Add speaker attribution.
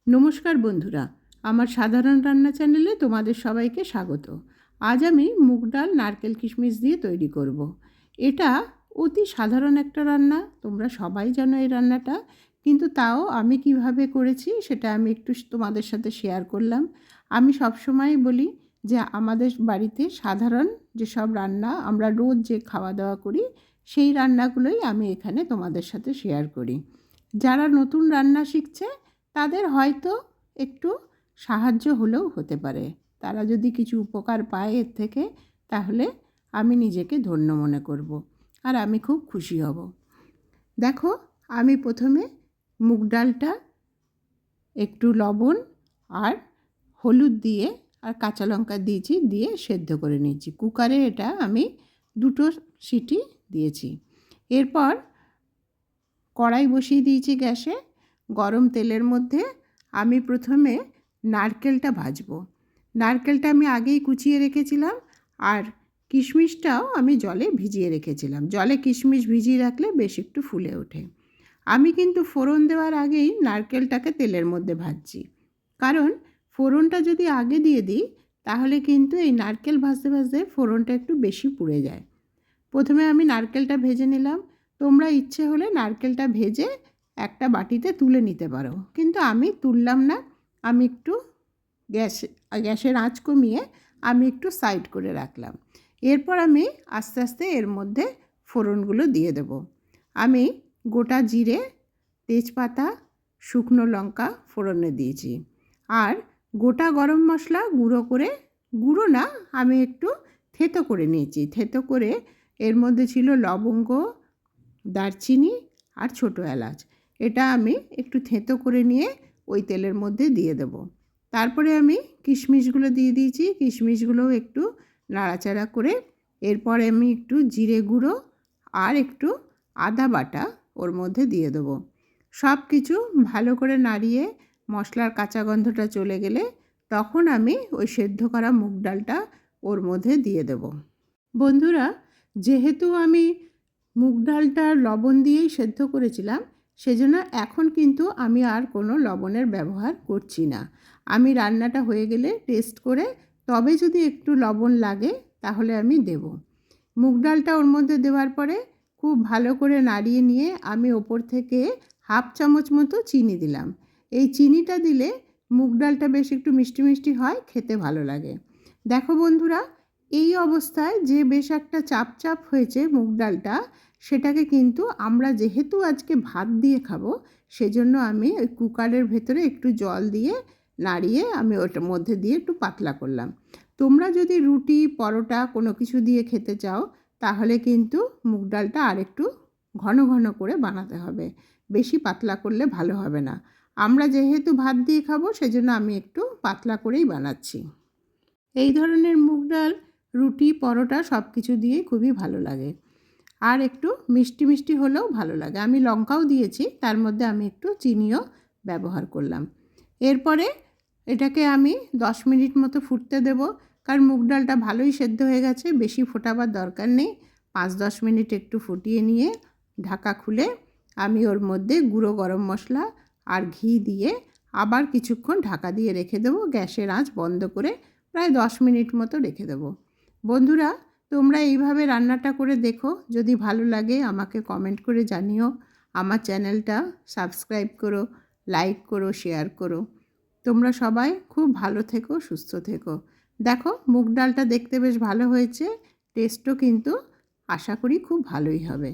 Speaker 1: নমস্কার বন্ধুরা, আমার সাধারণ রান্না চ্যানেলে তোমাদের সবাইকে স্বাগত। আজ আমি মুগ ডাল নারকেল কিশমিশ দিয়ে তৈরি করব। এটা অতি সাধারণ একটা রান্না, তোমরা সবাই জানো এই রান্নাটা, কিন্তু তাও আমি কিভাবে করেছি সেটা আমি একটু তোমাদের সাথে শেয়ার করলাম। আমি সবসময় বলি যে আমাদের বাড়িতে সাধারণ যেসব রান্না আমরা রোজ যে খাওয়া দাওয়া করি সেই রান্নাগুলোই আমি এখানে তোমাদের সাথে শেয়ার করি। যারা নতুন রান্না শিখছে তাদের হয়তো একটু সাহায্য হলেও হতে পারে, তারা যদি কিছু উপকার পায় এর থেকে, তাহলে আমি নিজেকে ধন্য মনে করব আর আমি খুব খুশি হব। দেখো, আমি প্রথমে মুগ ডালটা একটু লবণ আর হলুদ দিয়ে আর কাঁচা লঙ্কা দিয়েছি, দিয়ে সেদ্ধ করে নিয়েছি কুকারে। এটা আমি 2টো সিটি দিয়েছি। এরপর কড়াই বসিয়ে দিয়েছি গ্যাসে। গরম তেলের মধ্যে আমি প্রথমে নারকেলটা ভাজবো। নারকেলটা আমি আগেই কুচিয়ে রেখেছিলাম, আর কিশমিশটাও আমি জলে ভিজিয়ে রেখেছিলাম। জলে কিশমিশ ভিজিয়ে রাখলে বেশ একটু ফুলে ওঠে। আমি কিন্তু ফোড়ন দেওয়ার আগেই নারকেলটাকে তেলের মধ্যে ভাজছি, কারণ ফোড়নটা যদি আগে দিয়ে দিই তাহলে কিন্তু এই নারকেল ভাজতে ভাজতে ফোড়নটা একটু বেশি পুড়ে যায়। প্রথমে আমি নারকেলটা ভেজে নিলাম। তোমরা ইচ্ছে হলে নারকেলটা ভেজে একটা বাটিতে তুলে নিতে পারো, কিন্তু আমি তুললাম না। আমি একটু গ্যাসের আঁচ কমিয়ে আমি একটু সাইড করে রাখলাম। এরপর আমি আস্তে আস্তে এর মধ্যে ফোড়নগুলো দিয়ে দেব। আমি গোটা জিরে, তেজপাতা, শুকনো লঙ্কা ফোড়নে দিয়েছি, আর গোটা গরম মশলা গুঁড়ো না, আমি একটু থেতো করে নিয়েছি। থেতো করে এর মধ্যে ছিল লবঙ্গ, দারচিনি আর ছোটো এলাচ। এটা আমি একটু থেতো করে নিয়ে ওই তেলের মধ্যে দিয়ে দেব। তারপরে আমি কিশমিশগুলো দিয়ে দিয়েছি। কিশমিশগুলোও একটু নাড়াচাড়া করে এরপরে আমি একটু জিরে গুঁড়ো আর একটু আদা বাটা ওর মধ্যে দিয়ে দেবো। সব কিছু ভালো করে নাড়িয়ে মশলার কাঁচা গন্ধটা চলে গেলে তখন আমি ওই সেদ্ধ করা মুগ ডালটা ওর মধ্যে দিয়ে দেব। বন্ধুরা, যেহেতু আমি মুগ ডালটা লবণ দিয়েই সেদ্ধ করেছিলাম, সেজন্য এখন কিন্তু আমি আর কোনো লবণের ব্যবহার করছি না। আমি রান্নাটা হয়ে গেলে টেস্ট করে তবে যদি একটু লবণ লাগে তাহলে আমি দেব। মুগ ডালটা ওর মধ্যে দেওয়ার পরে খুব ভালো করে নাড়িয়ে নিয়ে আমি ওপর থেকে 1/2 চামচ মতো চিনি দিলাম। এই চিনিটা দিলে মুগ ডালটা বেশ একটু মিষ্টি মিষ্টি হয়, খেতে ভালো লাগে। দেখো বন্ধুরা, এই অবস্থায় যে বেশ একটা চাপ চাপ হয়েছে মুগ ডালটা, সেটাকে কিন্তু আমরা যেহেতু আজকে ভাত দিয়ে খাবো, সেজন্য আমি ওই কুকারের ভেতরে একটু জল দিয়ে নাড়িয়ে আমি ওটার মধ্যে দিয়ে একটু পাতলা করলাম। তোমরা যদি রুটি, পরোটা কোনো কিছু দিয়ে খেতে চাও তাহলে কিন্তু মুগ ডালটা আর একটু ঘন ঘন করে বানাতে হবে, বেশি পাতলা করলে ভালো হবে না। আমরা যেহেতু ভাত দিয়ে খাবো সেজন্য আমি একটু পাতলা করেই বানাচ্ছি। এই ধরনের মুগ ডাল রুটি, পরোটা সব কিছু দিয়েই খুবই ভালো লাগে, আর একটু মিষ্টি মিষ্টি হলেও ভালো লাগে। আমি লঙ্কাও দিয়েছি, তার মধ্যে আমি একটু চিনিও ব্যবহার করলাম। এরপরে এটাকে আমি 10 মিনিট মতো ফুটতে দেব, কারণ মুগ ডালটা ভালোই সেদ্ধ হয়ে গেছে, বেশি ফোটাবার দরকার নেই। 5-10 মিনিট একটু ফুটিয়ে নিয়ে ঢাকা খুলে আমি ওর মধ্যে গুঁড়ো গরম মশলা আর ঘি দিয়ে আবার কিছুক্ষণ ঢাকা দিয়ে রেখে দেবো। গ্যাসের আঁচ বন্ধ করে প্রায় 10 মিনিট মতো রেখে দেবো। বন্ধুরা, তোমরা এইভাবে রান্নাটা করে দেখো, যদি ভালো লাগে আমাকে কমেন্ট করে জানিও। আমার চ্যানেলটা সাবস্ক্রাইব করো, লাইক করো, শেয়ার করো। তোমরা সবাই খুব ভালো থেকো, সুস্থ থেকো। দেখো, মুগ ডালটা দেখতে বেশ ভালো হয়েছে, টেস্টও কিন্তু আশা করি খুব ভালোই হবে।